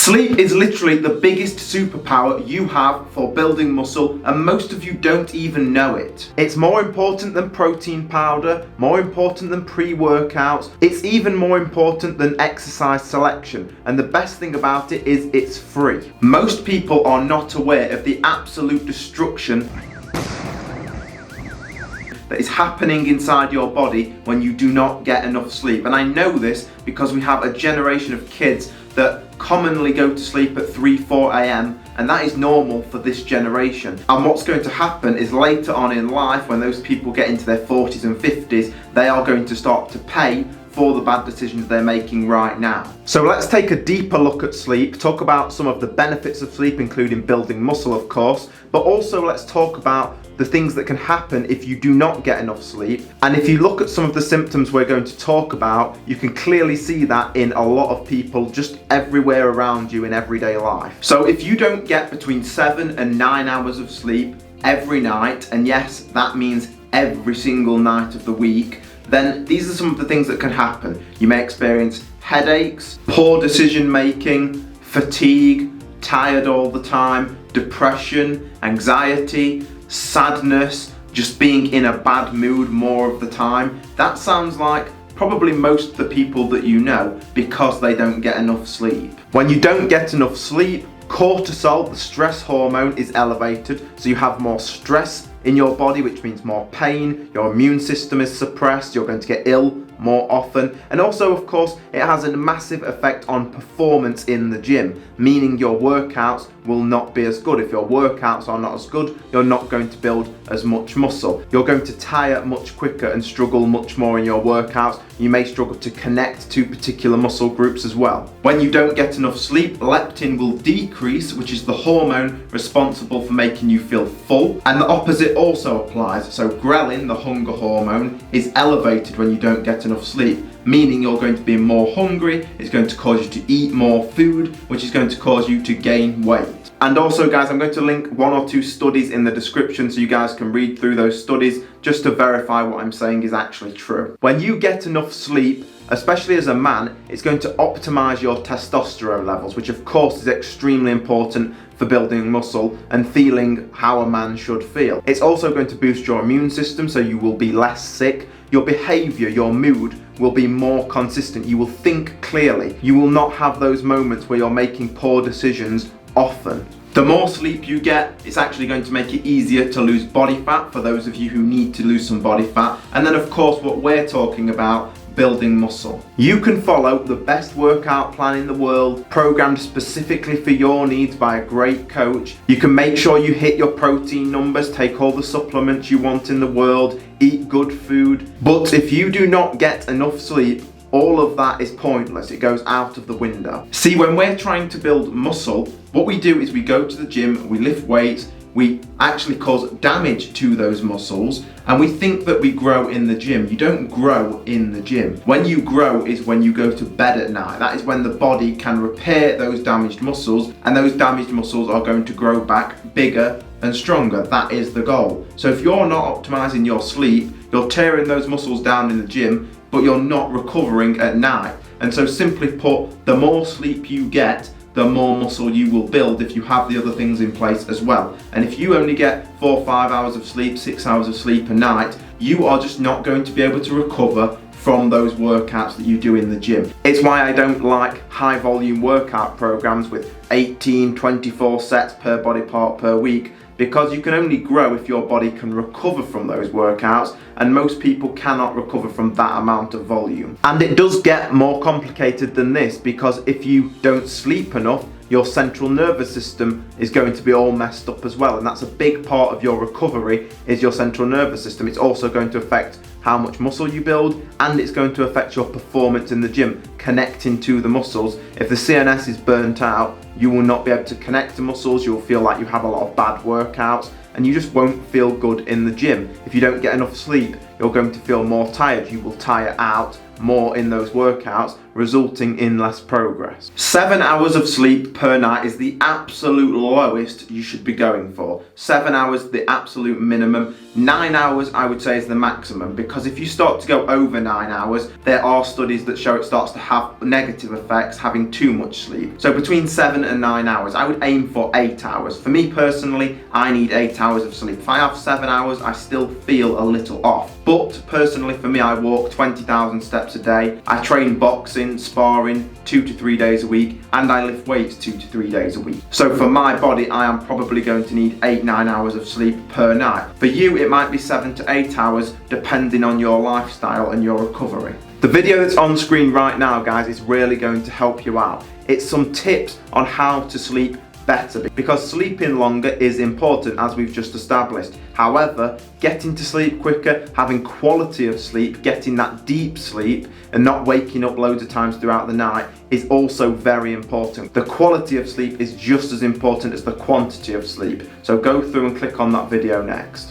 Sleep is literally the biggest superpower you have for building muscle, and most of you don't even know it. It's more important than protein powder, more important than pre-workouts, it's even more important than exercise selection, and the best thing about it is it's free. Most people are not aware of the absolute destruction that is happening inside your body when you do not get enough sleep. And I know this because we have a generation of kids that commonly go to sleep at 3-4 a.m. and that is normal for this generation. And what's going to happen is later on in life, when those people get into their 40s and 50s, they are going to start to pay for the bad decisions they're making right now. So let's take a deeper look at sleep, talk about some of the benefits of sleep, including building muscle of course, but also let's talk about the things that can happen if you do not get enough sleep. And if you look at some of the symptoms we're going to talk about, you can clearly see that in a lot of people just everywhere around you in everyday life. So if you don't get between 7 and 9 hours of sleep every night, and yes, that means every single night of the week, then these are some of the things that can happen. You may experience headaches, poor decision making, fatigue, tired all the time, depression, anxiety, sadness, just being in a bad mood more of the time. That sounds like probably most of the people that you know because they don't get enough sleep. When you don't get enough sleep, cortisol, the stress hormone, is elevated, so you have more stress in your body, which means more pain, your immune system is suppressed, you're going to get ill more often, and also of course it has a massive effect on performance in the gym, meaning your workouts will not be as good. If your workouts are not as good, you're not going to build as much muscle. You're going to tire much quicker and struggle much more in your workouts. You may struggle to connect to particular muscle groups as well. When you don't get enough sleep, leptin will decrease, which is the hormone responsible for making you feel full, and the opposite also applies. So ghrelin, the hunger hormone, is elevated when you don't get enough sleep, meaning you're going to be more hungry. It's going to cause you to eat more food, which is going to cause you to gain weight. And also guys, I'm going to link 1 or 2 studies in the description so you guys can read through those studies just to verify what I'm saying is actually true. When you get enough sleep, especially as a man, it's going to optimize your testosterone levels, which of course is extremely important for building muscle and feeling how a man should feel. It's also going to boost your immune system, so you will be less sick. Your behavior, your mood will be more consistent. You will think clearly. You will not have those moments where you're making poor decisions often. The more sleep you get, it's actually going to make it easier to lose body fat for those of you who need to lose some body fat. And then of course what we're talking about, building muscle. You can follow the best workout plan in the world, programmed specifically for your needs by a great coach. You can make sure you hit your protein numbers, take all the supplements you want in the world, eat good food. But if you do not get enough sleep, all of that is pointless. It goes out of the window. See, when we're trying to build muscle, what we do is we go to the gym, we lift weights, we actually cause damage to those muscles, and we think that we grow in the gym. You don't grow in the gym. When you grow is when you go to bed at night. That is when the body can repair those damaged muscles, and those damaged muscles are going to grow back bigger and stronger. That is the goal. So if you're not optimizing your sleep, you're tearing those muscles down in the gym, but you're not recovering at night. And so simply put, the more sleep you get, the more muscle you will build if you have the other things in place as well. And if you only get 4 or 5 hours of sleep, 6 hours of sleep a night, you are just not going to be able to recover from those workouts that you do in the gym. It's why I don't like high volume workout programs with 18, 24 sets per body part per week, because you can only grow if your body can recover from those workouts, and most people cannot recover from that amount of volume. And it does get more complicated than this, because if you don't sleep enough, your central nervous system is going to be all messed up as well, and that's a big part of your recovery, is your central nervous system. It's also going to affect how much muscle you build, and it's going to affect your performance in the gym, connecting to the muscles. If the CNS is burnt out, you will not be able to connect to muscles, you will feel like you have a lot of bad workouts, and you just won't feel good in the gym. If you don't get enough sleep, you're going to feel more tired, you will tire out more in those workouts, resulting in less progress. 7 hours of sleep per night is the absolute lowest you should be going for. 7 hours, the absolute minimum. 9 hours, I would say, is the maximum, because if you start to go over 9 hours, there are studies that show it starts to have negative effects having too much sleep. So between 7 and 9 hours, I would aim for 8 hours. For me personally, I need 8 hours of sleep. If I have 7 hours, I still feel a little off. But personally, for me, I walk 20,000 steps a day. I train boxing, sparring 2 to 3 days a week, and I lift weights 2 to 3 days a week. So for my body, I am probably going to need 8-9 hours of sleep per night. For you, it might be 7 to 8 hours, depending on your lifestyle and your recovery. The video that's on screen right now, guys, is really going to help you out. It's some tips on how to sleep better, because sleeping longer is important, as we've just established. However, getting to sleep quicker, having quality of sleep, getting that deep sleep and not waking up loads of times throughout the night is also very important. The quality of sleep is just as important as the quantity of sleep. So go through and click on that video next.